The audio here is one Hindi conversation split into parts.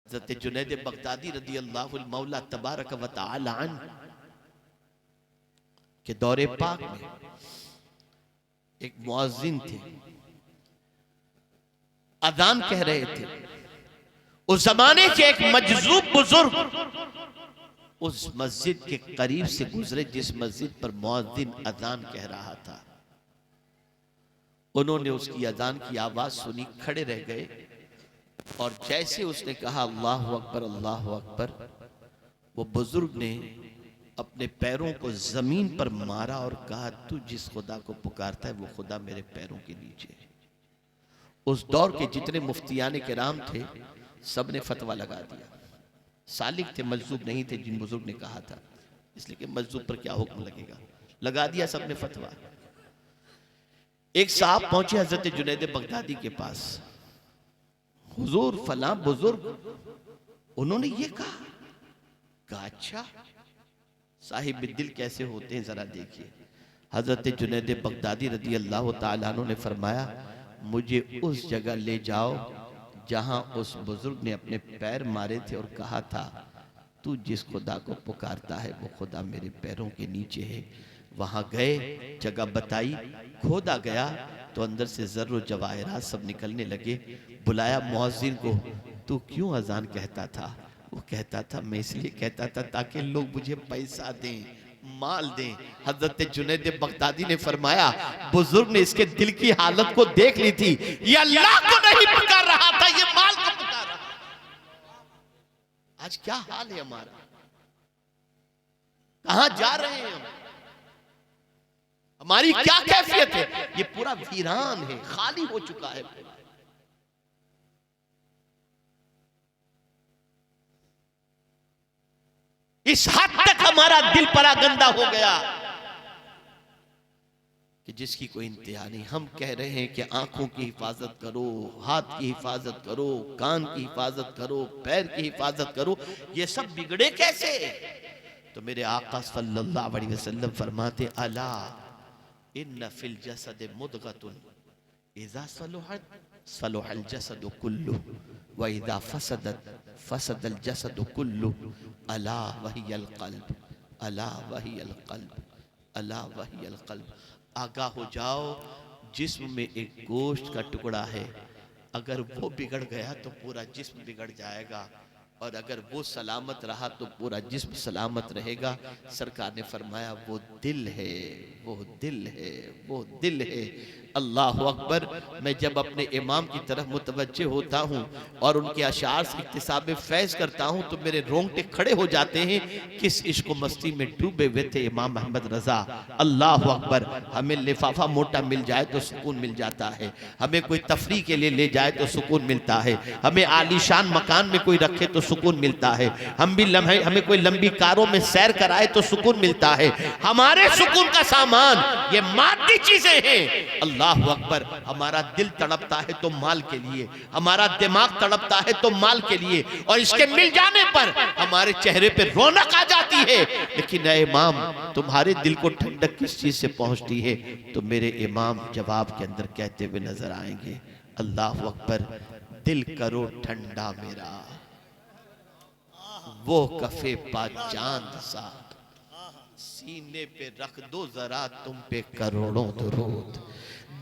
हज़रत जुनैद बगदादी रदी अल्लाहुल मौला तबारक व तआला अन्हु के दौरे पाक में एक मुअज्जिन थे, अजान कह रहे थे। उस जमाने के एक मजजूब बुजुर्ग उस मस्जिद के करीब से गुजरे जिस मस्जिद पर मुअज्जिन अजान कह रहा था। उन्होंने उसकी अजान की आवाज सुनी, खड़े रह गए और जैसे उसने कहा अल्लाहु अकबर अल्लाहु अकबर, वो बुजुर्ग ने अपने पैरों को जमीन पर मारा और कहा तू जिस खुदा को पुकारता है वो खुदा मेरे पैरों के नीचे है। उस दौर के जितने मुफ्तियान किराम थे सब ने फतवा लगा दिया। सालिक थे, मजजूब नहीं थे जिन बुजुर्ग ने कहा था, इसलिए कि मजजूब पर क्या हुक्म लगेगा, लगा दिया सबने फतवा। एक साहब पहुंचे हजरत जुनैद बगदादी के पास, हुजूर फला बुजुर्ग उन्होंने ये कहा अच्छा साहिब दिल कैसे होते हैं जरा देखिए। हजरत जुनैद बगदादी रदी अल्लाह तआला अन्हु ने फरमाया मुझे उस जगह ले जाओ जहां उस बुजुर्ग ने अपने पैर मारे थे और कहा था तू जिस खुदा को पुकारता है वो खुदा मेरे पैरों के नीचे है। वहां गए, जगह बताई, खोदा गया तो अंदर से ज़र्र जवाहिरात सब निकलने लगे। बुलाया मुअज्जिन को, तू क्यों अजान कहता था? वो कहता था मैं इसलिए कहता था ताकि लोग मुझे पैसा दें, माल दें। हजरत जुनैद बगदादी ने फरमाया बुजुर्ग ने इसके दिल की हालत को देख ली थी, ये अल्लाह को नहीं पुकार रहा था, ये माल को पुकार रहा था। आज क्या हाल है हमारा, कहां जा रहे हैं हम, हमारी क्या कैफियत है? ये पूरा वीरान है, खाली हो चुका है। इस हद तक हमारा दिल परागंदा हो गया कि जिसकी कोई इंतहा नहीं। हम कह रहे हैं कि आंखों की हिफाजत करो, हाथ की हिफाजत करो, कान की हिफाजत करो, पैर की हिफाजत करो, ये सब बिगड़े कैसे? तो मेरे आका सल्लल्लाहु अलैहि वसल्लम फरमाते अला इन्न फिल जसद मुदगतुन इज़ा सलुहत सलुहल जसद कुल्लु व इज़ा फसदत फसदल जसद कुल्लु अला वहियल क़ल्ब अला वहियल क़ल्ब अला वहियल क़ल्ब। आगाह हो जाओ, जिस्म में एक गोश्त का टुकड़ा है, अगर वो बिगड़ गया तो पूरा जिस्म बिगड़ जाएगा, और अगर वो सलामत रहा तो पूरा जिस्म सलामत रहेगा। सरकार ने फरमाया वो दिल है, वो दिल है, वो दिल है। अल्लाह अकबर। मैं जब अपने इमाम की तरफ मुतवज्जे होता हूँ और उनके अशार से इक्तिसाब फैज़ करता हूँ तो मेरे रोंगटे खड़े हो जाते हैं। किस इश्क मस्ती में डूबे हुए थे इमाम अहमद रजा। अल्लाह अकबर। हमें लिफाफा मोटा मिल जाए तो सुकून मिल जाता है, हमें कोई तफरी के लिए ले जाए तो सुकून मिलता है, हमें आलीशान मकान में कोई रखे तो सुकून मिलता है, हमें कोई लंबी कारों में सैर कराए तो सुकून मिलता है। हमारे सुकून का सामान ये मादी चीजें हैं। अल्लाह अकबर। हमारा दिल तड़पता है तो माल के लिए, हमारा दिमाग तड़पता है तो माल के लिए, और इसके मिल जाने पर हमारे चेहरे पे रौनक आ जाती है। लेकिन ऐ इमाम, तुम्हारे दिल को ठंडक किस चीज से पहुंचती है? तो मेरे इमाम जवाब के अंदर कहते हुए नजर आएंगे, अल्लाह अकबर। दिल करो ठंडा मेरा, वो कफे पा चांद सा, सीने पे रख दो जरा तुम पे करोड़ों दुरूद।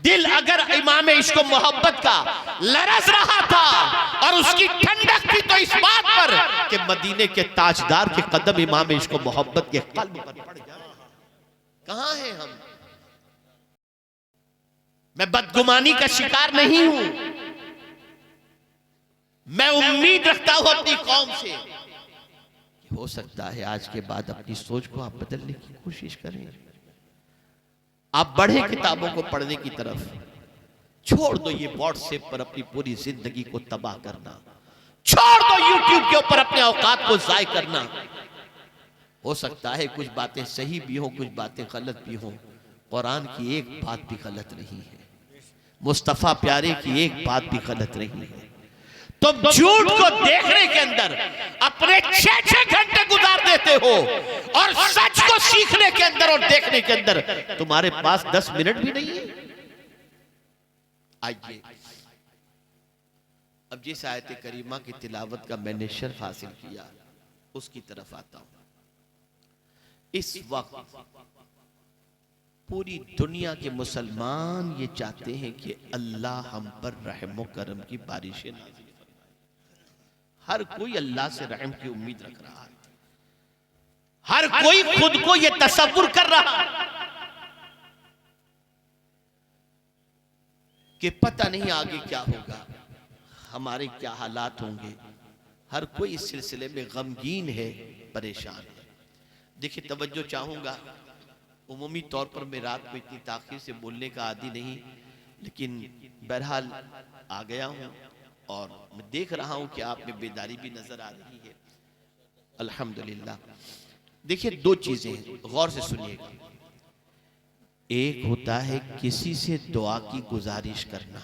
दिल अगर इमाम इश्क मोहब्बत का लरस रहा था और उसकी ठंडक थी तो इस बात पर कि मदीने के ताजदार के कदम इमाम इश्क मोहब्बत के कल्ब पर पड़ जाए। कहां हैं हम? मैं बदगुमानी का शिकार नहीं हूं, मैं उम्मीद रखता हूं अपनी कौम से। हो सकता है आज के बाद अपनी सोच को आप बदलने की कोशिश करें, आप बढ़े किताबों को पढ़ने की तरफ। छोड़ दो ये व्हाट्सएप पर अपनी पूरी जिंदगी को तबाह करना, छोड़ दो यूट्यूब के ऊपर अपने औकात को जाय करना। हो सकता है कुछ बातें सही भी हो, कुछ बातें गलत भी हो, कुरान की एक बात भी गलत नहीं है, मुस्तफा प्यारे की एक बात भी गलत नहीं है। तुम झूठ को देखने के अंदर अपने 6-6 घंटे गुजार देते हो और सच को सीखने के अंदर और देखने के अंदर तुम्हारे पास 10 मिनट भी नहीं है। आइए अब जिस आयत करीमा की तिलावत का मैंने शर्फ हासिल किया उसकी तरफ आता हूं। इस वक्त पूरी दुनिया के मुसलमान ये चाहते हैं कि अल्लाह हम पर रहम करम की बारिशें नाज़िल फरमाए। हर कोई अल्लाह से रहम की उम्मीद रख रहा है, हर कोई खुद को ये तसव्वुर कर रहा है कि पता नहीं आगे क्या होगा, हमारे क्या हालात होंगे। हर कोई इस सिलसिले में गमगीन है, परेशान है। देखिए, तवज्जो चाहूंगा, उमूमी तौर पर मैं रात को इतनी ताख़ीर से बोलने का आदी नहीं, लेकिन बहरहाल आ गया हूँ और मैं देख रहा हूँ कि आप में बेदारी भी नजर आ रही है, अल्हम्दुलिल्लाह। देखिए, दो चीजें हैं, गौर से सुनिएगा। एक होता है किसी से दुआ की गुजारिश करना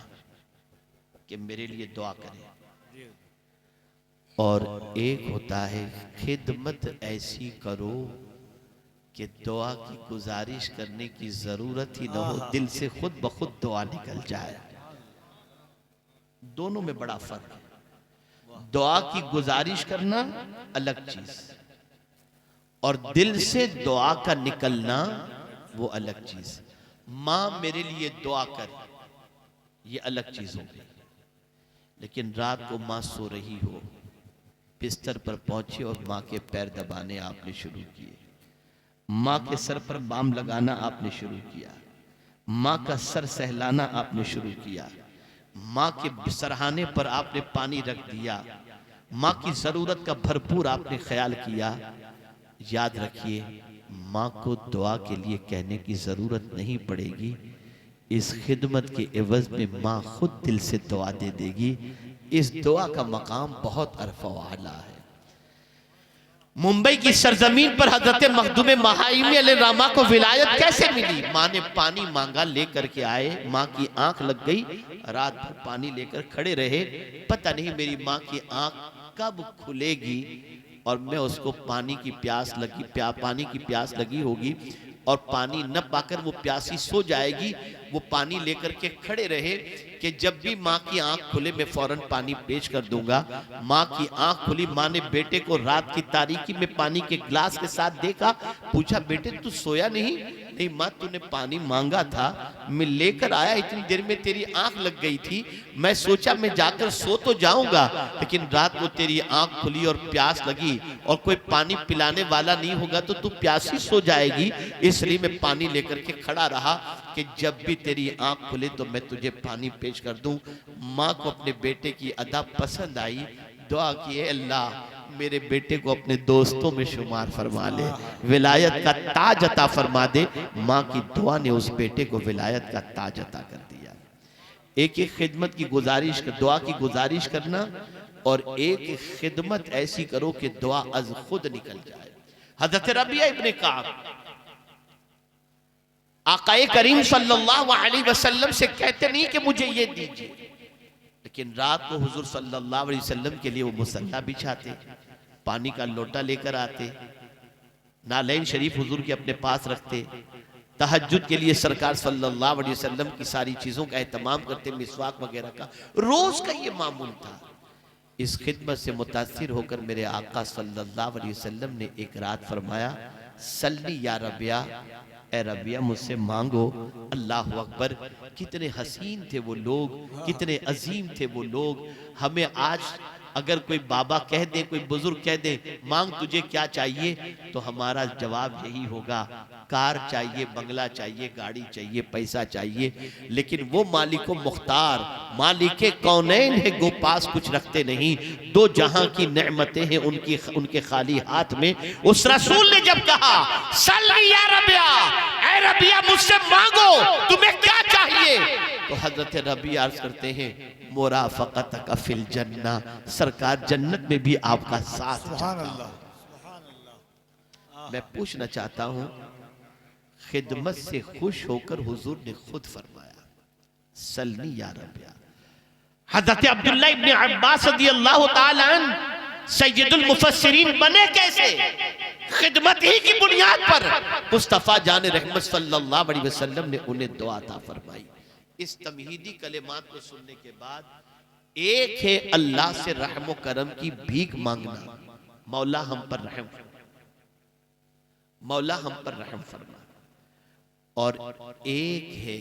कि मेरे लिए दुआ करें, और एक होता है खिदमत ऐसी करो कि दुआ की गुजारिश करने की जरूरत ही ना हो, दिल से खुद ब खुद दुआ निकल जाए। दोनों में बड़ा फर्क है। दुआ की गुजारिश करना अलग चीज, और दिल से दुआ का निकलना वो अलग चीज। मां मेरे लिए दुआ कर, ये अलग चीज हो गई। लेकिन रात को मां सो रही हो, बिस्तर पर पहुंची और मां के पैर दबाने आपने शुरू किए, मां के सर पर बाम लगाना आपने शुरू किया, मां का सर सहलाना आपने शुरू किया, मां के सरहाने पर आपने पानी रख दिया, मां की जरूरत का भरपूर आपने ख्याल किया। याद रखिए, मां को दुआ के लिए कहने की जरूरत नहीं पड़ेगी। इस खिदमत के एवज में मां खुद दिल से दुआ दे देगी। इस दुआ का मकाम बहुत अरफा व आला है। मुंबई की सरजमीन पर हजरत मखदूम महाइमी अलैहिर्रहमा को विलायत कैसे मिली? माँ ने पानी मांगा, लेकर के आए, माँ की आंख लग गई, रात भर पानी लेकर खड़े रहे। पता नहीं मेरी माँ की आंख कब खुलेगी और मैं उसको पानी की प्यास लगी होगी और पानी न पाकर वो प्यासी सो जाएगी। वो पानी लेकर के खड़े रहे कि जब भी माँ की आंख खुले मैं फौरन पानी पेश कर दूंगा। माँ की आंख खुली, माँ ने बेटे को रात की तारीकी में पानी के ग्लास के साथ देखा, पूछा, बेटे तू सोया नहीं? नहीं माँ, तूने पानी मांगा था, मैं लेकर आया, इतनी देर में तेरी आंख लग गई थी, मैं सोचा मैं जाकर सो तो जाऊंगा, लेकिन रात को तेरी आंख खुली और प्यास लगी और कोई पानी पिलाने वाला नहीं होगा तो तू प्यासी सो जाएगी, इसलिए मैं पानी लेकर के खड़ा रहा कि जब भी तेरी आंख खुले तो मैं तुझे पानी पेश कर दूं। माँ को अपने बेटे की अदा पसंद आई, दुआ की, अल्लाह मेरे बेटे को अपने दोस्तों में शुमार फरमा ले, विलायत का ताज अता फरमा दे। माँ की दुआ ने उस बेटे को विलायत का ताज अता कर दिया। एक एक खिदमत की गुजारिश, दुआ की गुजारिश करना, और एक खिदमत ऐसी करो कि दुआ अज खुद निकल जाए। हज़रत रबिया इब्ने काब आकाए करीम सल्लल्लाहु अलैहि वसल्लम से कहते नहीं कि मुझे ये दीजिए, लेकिन रात को हुजूर सल्लल्लाहु अलैहि वसल्लम के लिए वो मुसल्ला बिछाते, पानी का लोटा लेकर आते, नालैन शरीफ हुजूर के अपने पास रखते, तहज्जुद के लिए सरकार सल्लल्लाहु अलैहि वसल्लम की सारी चीजों का एहतमाम करते, मिसवाक वगैरह का रोज का ये मामूल था। इस खिदमत से मुतासिर होकर मेरे आका सल्लल्लाहु अलैहि वसल्लम ने एक रात फरमाया, सल्ली या रबिया, ए रबिया मुझसे मांगो। अल्लाह अकबर, कितने हसीन थे वो लोग, कितने अजीम थे वो लोग। हमें आज अगर कोई बाबा कह दे, कोई बुजुर्ग कह दे, मांग तुझे क्या चाहिए, तो हमारा जवाब यही होगा, कार चाहिए, बंगला चाहिए, गाड़ी चाहिए, पैसा चाहिए। लेकिन वो मालिको मुख्तार, मालिके कौनैन है, गो पास कुछ रखते नहीं, दो जहां की नेमतें हैं उनके खाली हाथ में। उस रसूल ने जब कहा, सल्ली या रबिया, ऐ रबिया मुझसे मांगो, तुम्हें क्या चाहिए, तो हजरत रबी अर्ज करते हैं, मुराफकतक फिल जन्ना, सरकार जन्नत में भी आपका साथ चाहता हूं। मैं पूछना चाहता हूं, खिदमत से खुश होकर हुजूर ने खुद फरमाया, सल्ली या रबिया। हजरत अब्दुल्लाह इब्ने अब्बास रदियल्लाहु ताला अन्हु सय्यदुल मुफस्सिरीन बने कैसे? खिदमत ही की बुनियाद पर मुस्तफा जान रहमत सल्लल्लाहु अलैहि वसल्लम ने उन्हें दुआ अता फरमाई। इस तमहीदी कलेमात को सुनने के बाद एक है अल्लाह से रहम व करम की भीख मांगना, मौला हम पर रहम, मौला हम पर रहम फरमा, और एक है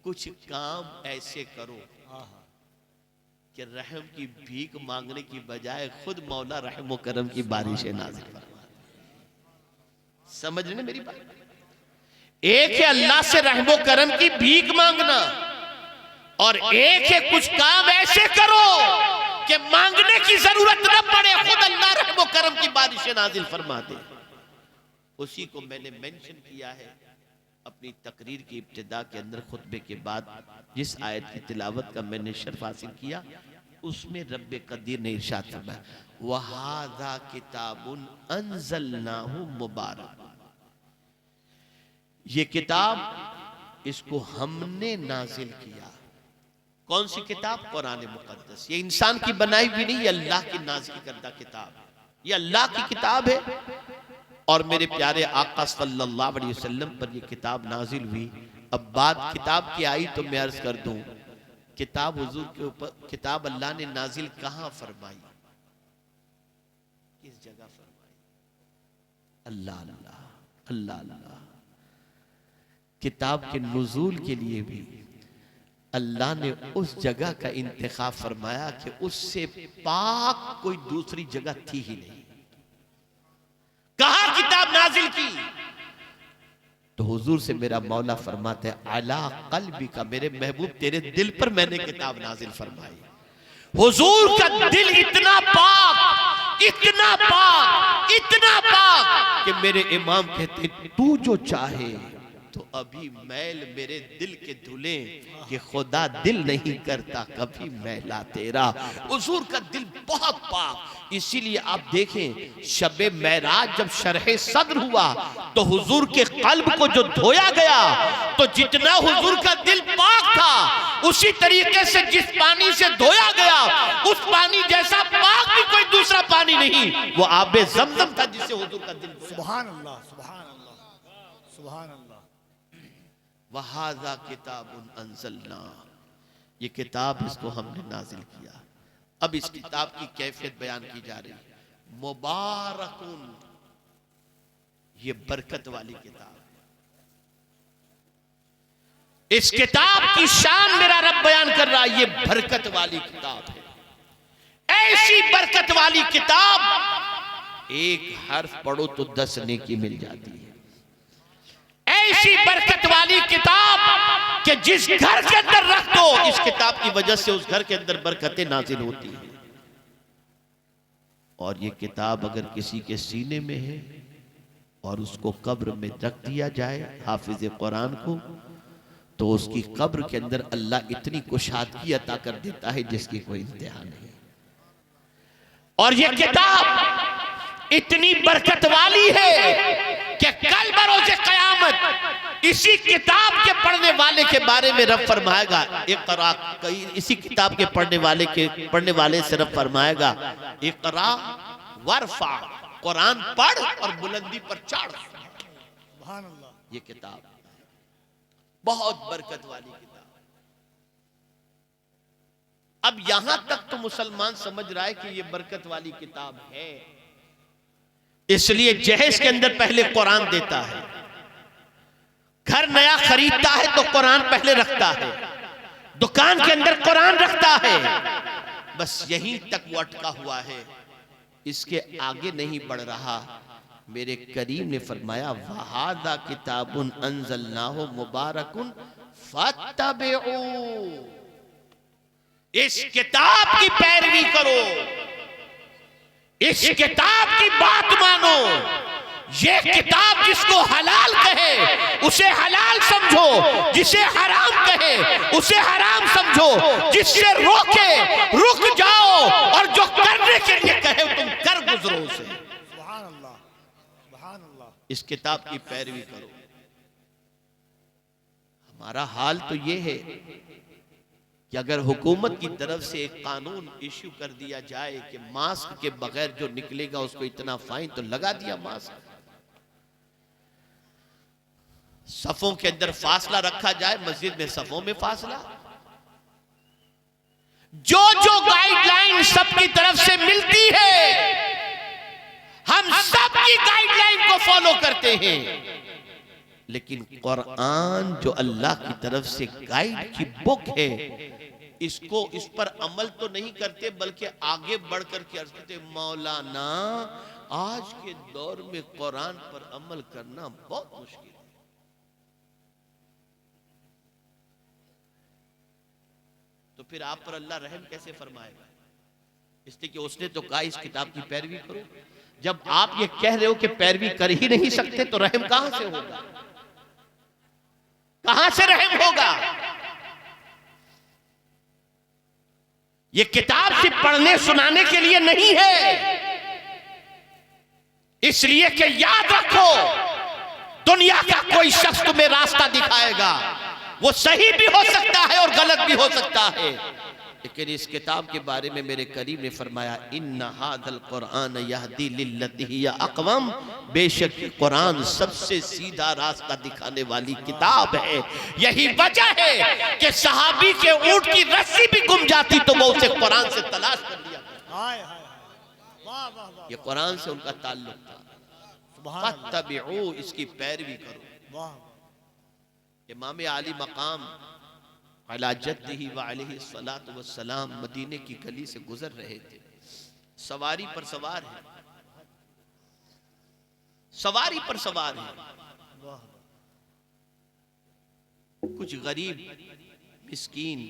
कुछ काम ऐसे करो कि रहम की भीख मांगने की बजाय खुद मौला रहम व करम की बारिशें नाज़िल फरमा। समझ रहे ना मेरी बात? एक है अल्लाह से रहम व करम की भीख मांगना, और एक है कुछ काम ऐसे करो कि मांगने की जरूरत न पड़े, खुद अल्लाह रहम व करम की बारिशें नाज़िल फरमा दे। उसी को मैंने मेंशन किया है अपनी तकरीर की इब्तिदा के अंदर, खुतबे के बाद जिस आयत की तिलावत का मैंने शर्फ हासिल किया, उसमें रब्बे कदीर ने इरशाद फरमाया, वहादा किताबुन अंज़लनाहु मुबारक, ये किताब इसको हमने नाजिल किया। कौन सी किताब? कुरान मुकद्दस। ये इंसान की बनाई हुई नहीं, ये अल्लाह की नाजिल करदा किताब, ये अल्लाह की किताब है। और मेरे प्यारे आका सल्लल्लाहु अलैहि वसल्लम पर ये किताब नाजिल हुई। अब बात किताब की आई तो मैं अर्ज कर दूं, किताब हुजूर के ऊपर, किताब अल्लाह ने नाजिल कहां फरमाई, किस जगह फरमाई? अल्लाह अल्लाह अल्लाह अल्लाह। किताब के नुज़ूल के लिए भी अल्लाह ने उस जगह का इंतखाब फरमाया कि उससे पाक कोई दूसरी जगह थी ही नहीं। कहा किताब नाजिल की? तो हुजूर से मेरा मौला फरमाते हैं, अला क़ल्बी का, मेरे महबूब तेरे दिल पर मैंने किताब नाजिल फरमाई। हुजूर का दिल इतना पाक, इतना पाक, इतना पाक कि मेरे इमाम कहते तू जो चाहे तो अभी मैल मेरे दिल के धुले, कि खुदा दिल नहीं करता कभी मैला तेरा। हुजूर का दिल बहुत पाक, इसीलिए आप देखें शबे मेराज जब शरह सद्र हुआ तो हुजूर के कल्ब को जो धोया गया, तो जितना हुजूर का दिल पाक था, उसी तरीके से जिस पानी से धोया गया, उस पानी जैसा पाक भी कोई दूसरा पानी नहीं, वो आबे ज़मज़म था जिससे हुजूर का दिल। सुभान अल्लाह, सुभान अल्लाह, सुभान अल्लाह। वहाज़ा किताबुन अंज़लना, ये किताब इसको हमने नाजिल किया। अब इस किताब की कैफियत बयान की जा रही है, मुबारकुन, ये बरकत वाली किताब है। इस किताब की शान मेरा रब बयान कर रहा है, ये बरकत वाली किताब है। ऐसी बरकत वाली किताब, एक हर्फ पढ़ो तो 10 नेकी मिल जाती है। ऐसी बरकत वाली किताब कि जिस घर के अंदर रख दो, इस किताब की वजह से उस घर के अंदर बरकतें नाजिल होती हैं। और ये किताब अगर किसी के सीने में है और उसको कब्र में रख दिया जाए, हाफिज कुरान को, तो उसकी कब्र के अंदर अल्लाह इतनी कुशादगी अता कर देता है जिसकी कोई इंतहा नहीं। और ये किताब इतनी बरकत वाली है कि कल बरोज़े क़यामत इसी किताब के पढ़ने वाले के बारे में रब फरमाएगा, इक़रा, इसी किताब के पढ़ने वाले से रब फरमाएगा, इक़रा वरफ़ा, कुरान पढ़ और बुलंदी पर चढ़। सुभान अल्लाह। ये किताब बहुत बरकत वाली किताब। अब यहां तक तो मुसलमान समझ रहा है कि ये बरकत वाली किताब है, इसलिए जहेज के अंदर पहले कुरान देता है। घर नया खरीदता है तो कुरान पहले रखता है, दुकान के अंदर कुरान रखता है। बस यहीं तक वो अटका हुआ है, इसके आगे नहीं बढ़ रहा। मेरे करीम ने फरमाया, वहादा किताबुन अंज़लनाहु मुबारकुन फत्तबिऊ, इस किताब की पैरवी करो, इस किताब की बात मानो। ये किताब जिसको हलाल कहे उसे हलाल समझो, जिसे हराम कहे उसे हराम समझो, जिससे रोके रुक जाओ, और जो करने के लिए कहे तुम कर गुजरो उसे। सुभान अल्लाह, सुभान अल्लाह। इस किताब की पैरवी करो। हमारा हाल तो ये है कि अगर हुकूमत की तरफ से एक कानून इश्यू कर दिया जाए कि मास्क के बगैर जो निकलेगा उसको इतना फाइन, तो लगा दिया मास्क। सफों के अंदर फासला रखा जाए, मस्जिद में सफों में फासला। जो जो गाइडलाइन सबकी तरफ से मिलती है हम सबकी गाइडलाइन को फॉलो करते हैं, लेकिन कुरान जो अल्लाह की तरफ से गाइड की बुक है इसको इस पर अमल तो नहीं करते बल्कि आगे बढ़कर के अर्ज करते मौलाना आज के दौर में कुरान पर अमल करना बहुत मुश्किल है। तो फिर आप पर अल्लाह रहम कैसे फरमाएगा? इसलिए कि उसने तो कहा इस किताब की पैरवी करो। जब आप ये कह रहे हो कि पैरवी कर ही नहीं सकते तो रहम कहां से होगा? कहां से रहम होगा? ये किताब सिर्फ पढ़ने सुनाने के लिए नहीं है, इसलिए कि याद रखो दुनिया का कोई शख्स तुम्हें रास्ता दिखाएगा, वो सही भी हो सकता है और गलत भी हो सकता है, लेकिन इस किताब के बारे में मेरे करीम ने फरमाया इन्ना हादल कुरान यहदी लिल्लती हिया अक़वम, बेशक कुरान सबसे सीधा रास्ता दिखाने वाली किताब है। यही वजह है कि सहाबी के ऊंट की रस्सी भी गुम जाती तो वो उसे कुरान से तलाश कर लिया। हाय हाय वाह वाह वाह, ये कुरान से उनका ताल्लुक था। फत्तबिऊ, इसकी पैरवी करो। वाह इमाम आली मकाम अला जद्दिही व अलैहि सलातु व सलाम मदीने की गली से गुजर रहे थे, सवारी पर सवार है, सवारी पर सवार है। वाह कुछ गरीब मिस्कीन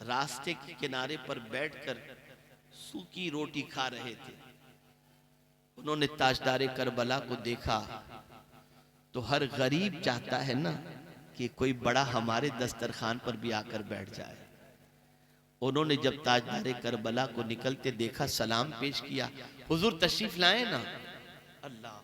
रास्ते के किनारे पर बैठकर सूखी रोटी खा रहे थे। उन्होंने ताजदारे करबला को देखा तो हर गरीब चाहता है ना कि कोई बड़ा हमारे दस्तरखान पर भी आकर बैठ जाए। उन्होंने जब ताजदारे करबला को निकलते देखा, सलाम पेश किया, हुजूर तशरीफ लाए ना। अल्लाह,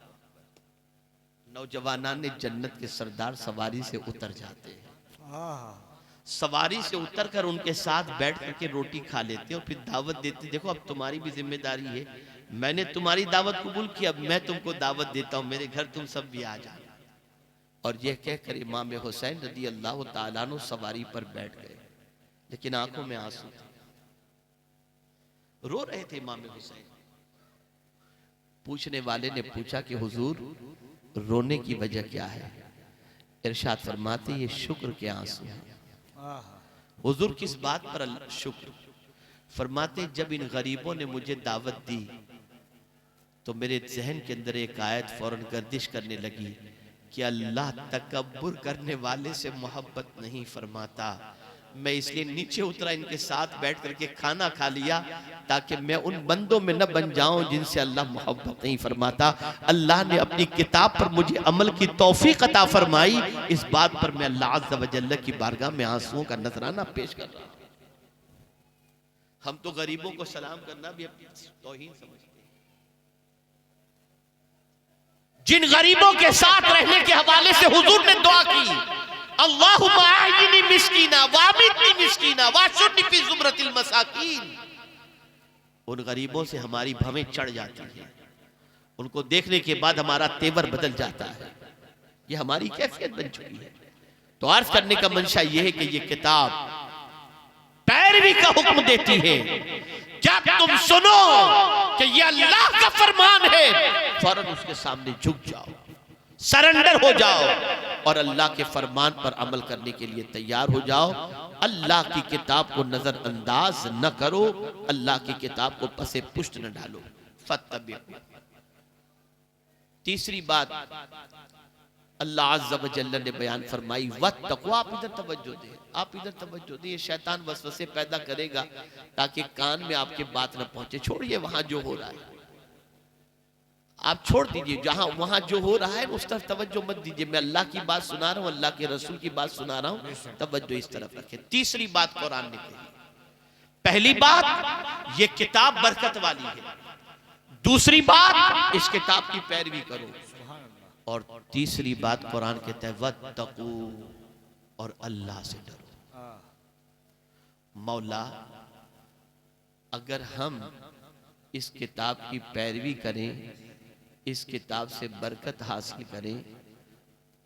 नौजवानान ने जन्नत के सरदार सवारी से उतर जाते हैं, हाँ सवारी से उतरकर उनके साथ बैठ करके रोटी खा लेते और फिर दावत देते, देखो अब तुम्हारी भी जिम्मेदारी है, मैंने तुम्हारी दावत कबूल की, अब मैं तुमको दावत देता हूं, मेरे घर तुम सब भी आ जाओ। और यह कहकर इमाम हुसैन रदी अल्लाह तआला अन्हु सवारी पर बैठ गए, लेकिन आंखों में आंसू थे, रो रहे थे इमाम हुसैन। पूछने वाले ने पूछा कि हुजूर रोने की वजह क्या है? इरशाद फरमाते ये शुक्र के आंसू हैं। हुजूर किस बात पर शुक्र? फरमाते जब इन गरीबों ने मुझे दावत दी तो मेरे जहन के अंदर एक आयत फौरन गर्दिश करने लगी कि अल्लाह तकब्बुर करने वाले से मोहब्बत नहीं फरमाता। मैं इसलिए नीचे उतरा, इनके साथ बैठ करके खाना खा लिया ताकि मैं उन बंदों में न बन जाऊं जिनसे अल्लाह मोहब्बत नहीं फरमाता। अल्लाह ने अपनी किताब पर मुझे अमल की तौफीक अता फरमाई, इस बात पर मैं अल्लाह अज़्ज़ व जल्ल की बारगाह में आंसुओं का नजराना पेश कर रहा हूं। हम तो गरीबों को सलाम करना भी अपनी तौहीन समझते हैं। जिन गरीबों के साथ रहने के हवाले से हुजूर ने दुआ की, अल्लाहुम्मा आइनी मिस्कीना वामितनी मिस्कीना वाशुरनी फी ज़ुमरतिल मसाकीन, उन गरीबों से हमारी भवें चढ़ जाती हैं, उनको देखने के बाद हमारा तेवर बदल जाता है, ये हमारी कैफियत बन चुकी है। तो अर्ज करने का मंशा यह है कि ये किताब पैरवी का हुक्म देती है। जब तुम सुनो कि ये अल्लाह का फरमान है, फौरन उसके सामने झुक जाओ, सरेंडर हो जाओ और अल्लाह के फरमान पर अमल करने के लिए तैयार हो जाओ। अल्लाह की किताब को नजरअंदाज न करो, अल्लाह की किताब को पसे पुष्ट न डालो। फत्तबिऊ। तीसरी बात अल्लाह अज़्ज़ व जल्ल ने बयान फरमाई वत्तक़ू। आप इधर तवज्जो दें, आप इधर तवज्जो दें। ये शैतान वसवसे पैदा करेगा ताकि कान में आपके बात न पहुंचे। छोड़िए वहां जो हो रहा है, आप छोड़ दीजिए, जहां वहां जो हो रहा है उस तरफ तवज्जो मत दीजिए। मैं अल्लाह की बात सुना रहा हूं, अल्लाह के रसूल की बात सुना रहा हूं, तवज्जो इस तरफ रखें। तीसरी बात कुरान ने कही, पहली बात ये किताब बरकत वाली है, दूसरी बात इस किताब की पैरवी करो, और तीसरी बात कुरान कहता है वत्तक़ू, और अल्लाह से डरो। मौला अगर हम इस किताब की पैरवी करें, इस किताब से बरकत हासिल करें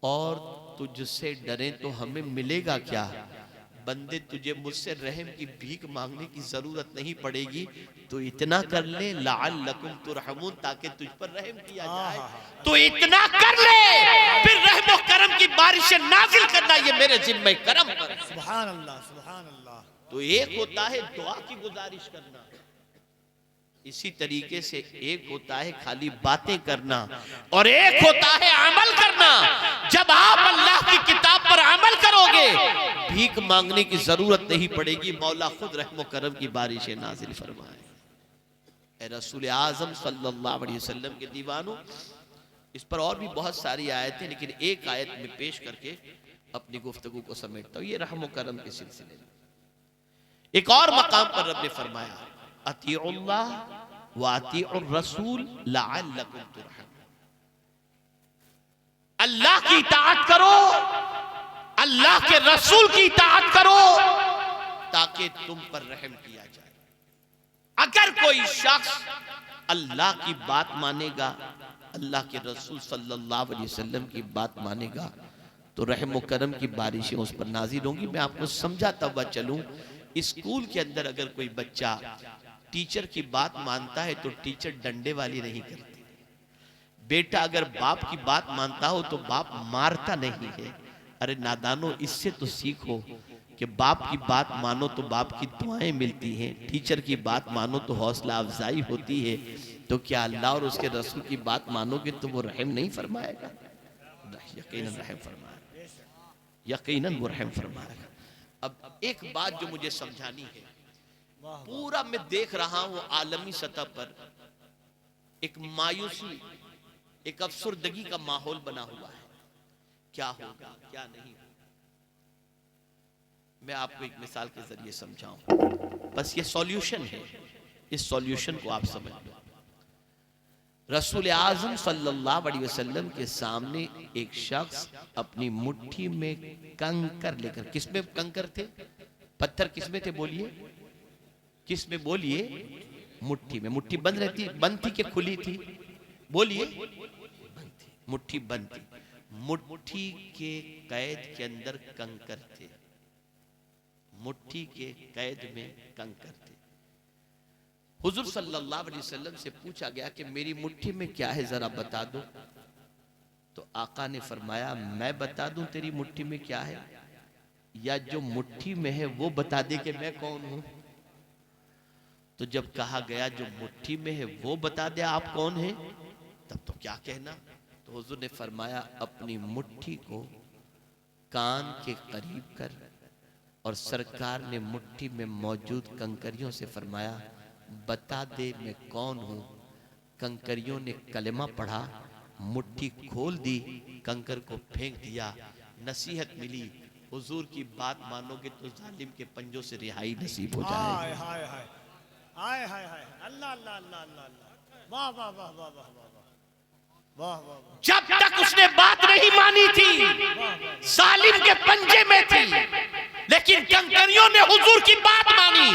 और तुझसे डरें तो हमें मिलेगा क्या? बंदे तुझे मुझसे रहम की भीख मांगने की जरूरत नहीं पड़ेगी, तो इतना कर ले लअल्लकुम तुरहमून, ताकि तुझ पर रहम किया जाए। तो इतना कर ले, फिर रहम करम की बारिशें नाजिल करना ये मेरे जिम्मे करम पर। सुभान अल्लाह, सुभान अल्लाह। तो एक होता है दुआ की गुजारिश करना, इसी तरीके से एक होता है खाली बातें करना, और एक होता है अमल करना। जब आप अल्लाह की किताब पर अमल करोगे, भीख मांगने की जरूरत नहीं पड़ेगी, मौला खुद रहम करम की बारिशें नाजिल फरमाए। ए रसूल आजम सल्लल्लाहु अलैहि वसल्लम के दीवानों, इस पर और भी बहुत सारी आयतें, लेकिन एक आयत में पेश करके अपनी गुफ्तगू को समेटता हूं। ये रहम करम के सिलसिले में एक और मकाम पर रब ने फरमाया, अतीउल्लाह व अतीउर रसूल लअल्लकुम तुरहमून। अल्लाह की इताअत करो, अल्लाह के रसूल की इताअत करो, ताकि तुम पर रहम किया जाए। अगर कोई शख्स अल्लाह की बात मानेगा, अल्लाह के रसूल सल्लल्लाहु अलैहि वसल्लम की बात मानेगा, तो रहम करम की बारिशें उस पर नाज़िल होंगी। मैं आपको समझाता हुआ चलूं, स्कूल के अंदर अगर कोई बच्चा टीचर की बात मानता है तो टीचर डंडे वाली नहीं करती। बेटा अगर बाप की बात मानता हो तो बाप मारता नहीं है। अरे नादानो, इससे तो सीखो कि बाप की बात मानो तो बाप की दुआएं मिलती हैं, टीचर की बात मानो तो हौसला अफजाई होती है। तो क्या अल्लाह और उसके रसूल की बात मानोगे तो वो रहम नहीं फरमाएगा? यकीनन रहम फरमाएगा, यकीनन वो रहम फरमाएगा। अब एक बात जो मुझे समझानी है, पूरा मैं देख रहा हूं आलमी सतह पर एक मायूसी, एक अफसरदगी का माहौल बना हुआ है। क्या होगा क्या नहीं होगा, मैं आपको एक मिसाल के जरिए समझाऊं। बस ये सॉल्यूशन है, इस सॉल्यूशन को आप समझ लो। रसूल आजम सल्लल्लाहु अलैहि वसल्लम के सामने एक शख्स अपनी मुट्ठी में कंकर लेकर, किसमें कंकर थे, पत्थर किसमें थे बोलिए, किसमें बोलिए, मुट्ठी में। मुट्ठी बंद रहती, बंद थी कि खुली थी बोलिए, बंद थी, मुट्ठी बंद थी। मुट्ठी के कैद के अंदर कंकर थे, मुट्ठी के कैद में कंकर थे। हुजूर सल्लल्लाहु अलैहि वसल्लम से पूछा गया कि मेरी मुट्ठी में क्या है, जरा बता दो। तो आका ने फरमाया, मैं बता दूं तेरी मुट्ठी में क्या है, या जो मुट्ठी में है वो बता दे कि मैं कौन हूं? तो जब कहा गया जो मुट्ठी में है वो बता दे आप कौन है, तब तो क्या कहना। तो हुजूर ने फरमाया, अपनी मुट्ठी को कान के करीब कर, और सरकार ने मुट्ठी में मौजूद कंकरियों से फरमाया, बता दे मैं कौन हूं। कंकरियों ने कलमा पढ़ा, मुट्ठी खोल दी, कंकर को फेंक दिया। नसीहत मिली, हुजूर की बात मानोगे तो जालिम के पंजों से रिहाई नसीब हो जाए। हाय हाय हाय हाय हाय हाय, अल्लाह अल्लाह अल्लाह अल्लाह, वाह वाह वाह वाह वाह वाह वाह वाह। जब तक उसने बात नहीं मानी थी, जालिम के पंजे में थी, लेकिन कंकरियों ने हुजूर की बात मानी,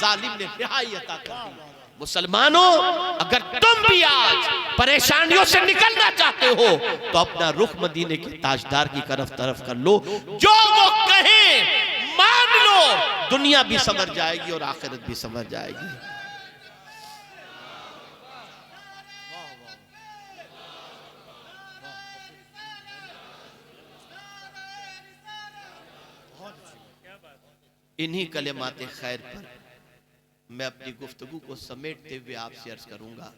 जालिम ने रिहाई अता कर दी। मुसलमानों, अगर तुम भी आज परेशानियों से निकलना चाहते हो तो अपना रुख मदीने के ताजदार की तरफ कर लो। जो वो कहे मान लो, दुनिया भी समझ जाएगी और आखिरत भी समझ जाएगी। इन्हीं कलेमाते खैर पर मैं अपनी गुफ्तगू को समेटते हुए आपसे अर्ज करूंगा,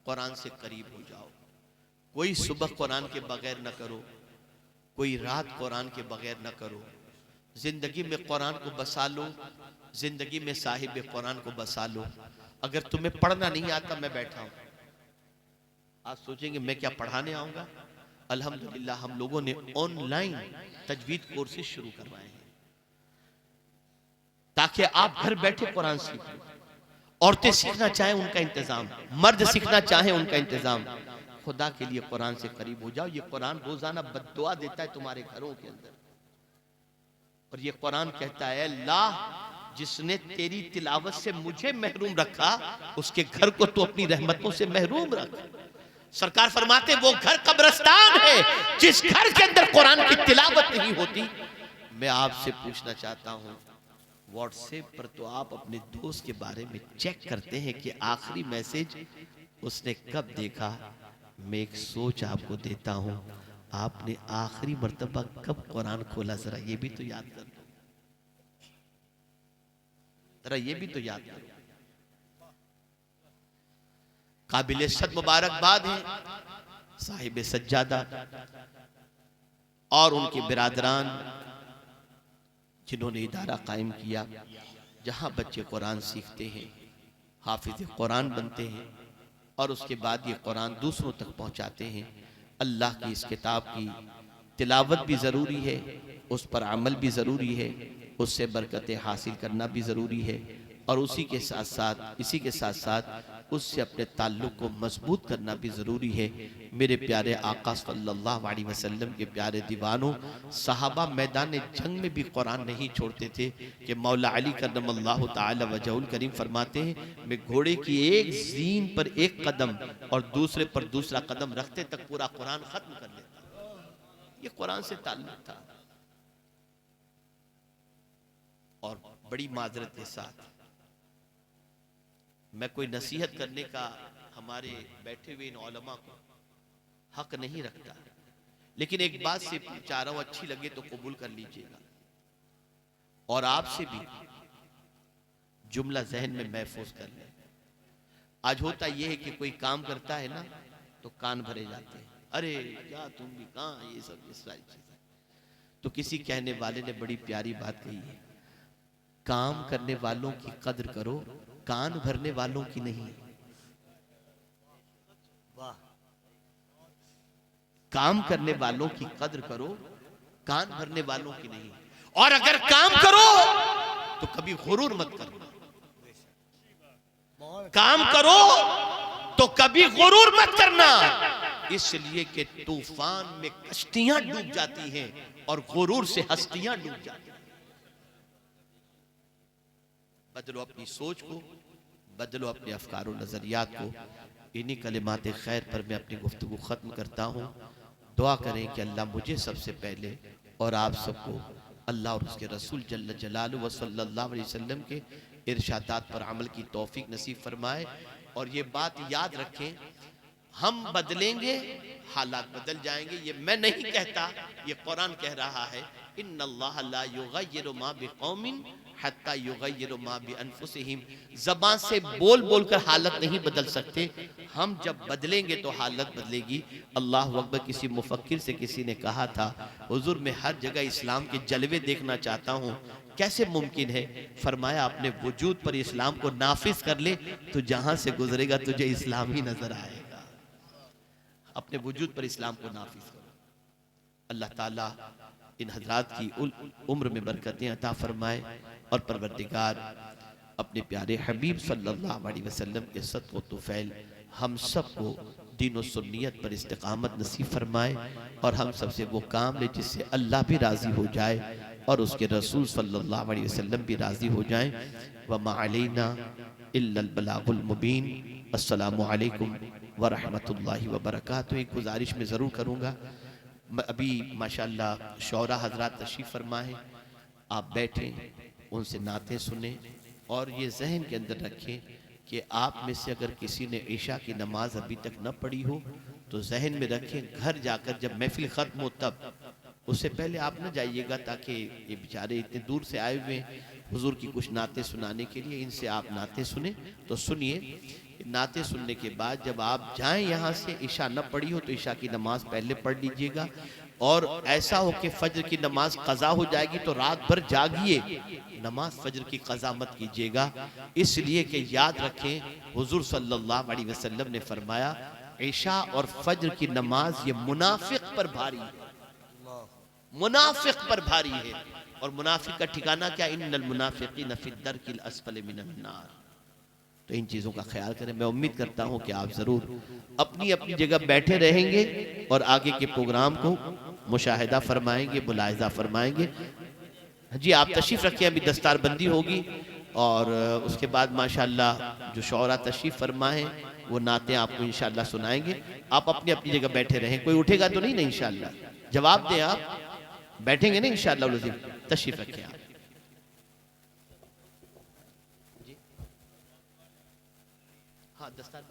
कुरान से करीब हो जाओ। कोई सुबह कुरान के बगैर न करो, कोई रात कुरान के बगैर न करो। जिंदगी में कुरान को बसा लो, जिंदगी में साहिब कुरान को बसा लो। अगर तुम्हें पढ़ना नहीं आता, मैं बैठा हूं, आज सोचेंगे मैं क्या पढ़ाने आऊंगा। अल्हम्दुलिल्लाह हम लोगों ने ऑनलाइन तजवीद कोर्सेज शुरू करवाए हैं, ताकि आप घर बैठे कुरान सीख लो। औरतें सीखना चाहें उनका इंतजाम, मर्द सीखना चाहें उनका इंतजाम। खुदा के लिए कुरान से करीब हो जाओ। ये कुरान रोजाना बद्दुआ देता है तुम्हारे घरों के अंदर, और ये कुरान कहता है, अल्लाह जिसने तेरी तिलावत से मुझे महरूम रखा, उसके घर को तो अपनी रहमतों से महरूम रख। सरकार फरमाते, वो घर कब्रिस्तान है जिस घर के अंदर कुरान की तिलावत नहीं होती। मैं आपसे पूछना चाहता हूं, व्हाट्सएप पर तो आप अपने दोस्त के बारे में चेक करते हैं कि आखिरी मैसेज उसने कब देखा। मैं एक सोच आपको देता हूं, आपने आखिरी मर्तबा कब कुरान खोला, जरा ये भी तो याद कर लो, जरा ये भी तो याद करो। काबिल सद मुबारकबाद है साहिब सज्जादा और उनके बिरादरान जिन्होंने इदारा कायम किया जहां बच्चे कुरान सीखते हैं, हाफिज कुरान बनते हैं और उसके बाद ये कुरान दूसरों तक पहुंचाते हैं। अल्लाह की इस किताब की तिलावत भी ज़रूरी है, उस पर अमल भी ज़रूरी है, उससे बरकतें हासिल करना भी ज़रूरी है और इसी के साथ साथ उससे अपने ताल्लुक़ को मजबूत करना भी ज़रूरी है। मेरे प्यारे आका सल्लल्लाहु अलैहि वसल्लम के प्यारे दीवानों, सहाबा मैदान जंग में भी कुरान नहीं छोड़ते थे कि मौला अली करमल्लाहु ताला वजहुल करीम फरमाते हैं, मैं घोड़े की एक जीन पर एक कदम और दूसरे पर दूसरा कदम रखते तक पूरा कुरान खत्म कर लेता। ये कुरान से ताल्लुक़ था। और बड़ी माजरत के साथ मैं कोई नसीहत करने का हमारे बैठे हुए इन उलमा को हक नहीं रखता, लेकिन एक बात से चाह रहा हूं, अच्छी लगे तो कबूल कर लीजिएगा और आपसे भी जुमला जहन में महफूज कर ले। आज होता यह है कि कोई काम करता है ना तो कान भरे जाते हैं, अरे क्या तुम भी कहां, ये सब इस सारी चीजें। तो किसी कहने वाले ने बड़ी प्यारी बात कही है, काम करने वालों की कद्र करो, कान भरने वालों की नहीं। वाह, काम करने वालों की कद्र करो, कान भरने वालों की नहीं। और अगर काम करो तो कभी गुरूर मत करना। काम करो तो कभी गुरूर मत करना, इसलिए कि तूफान में कश्तियां डूब जाती हैं और गुरूर से हस्तियां डूब जाती हैं। बदलो अपनी सोच को, बदलो अपने अफकार और नजरियात को। इन्हीं कलिमात खैर पर मैं अपनी गुफ्तगू खत्म करता हूँ। दुआ करें कि अल्लाह मुझे सबसे पहले और आप सबको अल्लाह और उसके रसूल जल्ल जलालहू व सल्लल्लाहु अलैहि वसल्लम के इरशादात पर अमल की तौफीक नसीब फरमाए। और ये बात याद रखें, हम बदलेंगे हालात बदल जाएंगे। ये मैं नहीं कहता, ये कुरान कह रहा है, इन्नल्लाह ला युगय्यिरु मा बिकौमिन हत्ता युगय्यिरु मा बिअनफुसिहिम। ज़बान से बोल बोल कर हालत नहीं बदल सकते, हम जब बदलेंगे तो हालत बदलेगी। अल्लाह अकबर। किसी मुफक्किर से किसी ने कहा था, हुजूर मैं हर जगह इस्लाम के जलवे देखना चाहता हूँ, कैसे मुमकिन है? फरमाया अपने वजूद पर इस्लाम को नाफिज कर ले तो जहां से गुजरेगा तुझे इस्लाम ही नजर आएगा। अपने वजूद पर इस्लाम को नाफिज करो। अल्लाह ताला इन हजरात की उम्र में बरकतें अता फरमाए और परवरदिगार अपने प्यारे हबीब सल्लल्लाहु अलैहि वसल्लम के सदक़ो तुफ़ैल हम सबको दीन और सुन्नियत पर इस्तिक़ामत नसीब फरमाए और हम सबसे वो काम ले जिससे अल्लाह भी राज़ी हो जाए और उसके रसूल सल्लल्लाहु अलैहि वसल्लम भी राज़ी हो जाएं। व मा अलैना इल्लल बलागुल मुबीन। अस्सलामु अलैकुम व रहमतुल्लाहि व बरकातुहू। एक गुजारिश में ज़रूर करूँगा, अभी माशाअल्लाह शौरा हजरात तशरीफ़ फरमा है, आप बैठें उनसे नाते सुने और ये जहन के अंदर रखें कि आप में से अगर किसी ने ईशा की नमाज अभी तक न पढ़ी हो तो जहन में रखें, घर जाकर जब महफिल ख़त्म हो तब उससे पहले आप न जाइएगा, ताकि ये बेचारे इतने दूर से आए हुए हुजूर की कुछ नाते सुनाने के लिए, इनसे आप नाते सुने। तो सुनिए, नाते सुनने के बाद जब आप जाएं यहाँ से, ईशा न पढ़ी हो तो ईशा की नमाज पहले पढ़ लीजिएगा और ऐसा हो कि फजर की नमाज कज़ा हो जाएगी तो रात भर जागिए, नमाज फजर की कज़ा मत कीजिएगा। इसलिए कि याद रखें हुजूर सल्लल्लाहु अलैहि वसल्लम ने फरमाया, ईशा और फजर की नमाज ये मुनाफिक पर भारी है, मुनाफिक पर भारी है। और मुनाफिक का ठिकाना क्या? इन्नल मुनाफिकीन फी दरकिल अस्फल मिनन नार। तो इन चीज़ों का ख्याल करें। मैं उम्मीद करता हूं कि आप ज़रूर अपनी अपनी जगह बैठे रहेंगे और आगे के प्रोग्राम को मुशाहिदा फरमाएंगे, मुलाहिजा फरमाएंगे। जी आप तशरीफ़ रखें, अभी दस्तारबंदी होगी और उसके बाद माशाअल्लाह जो शौरा तशरीफ़ फरमा है वो नाते आपको इंशाअल्लाह सुनाएंगे। आप अपनी अपनी जगह बैठे रहें, कोई उठेगा तो नहीं ना? इंशाअल्लाह जवाब दें, आप बैठेंगे ना इंशाअल्लाह? तशरीफ़ रखें आप। आप दस्तार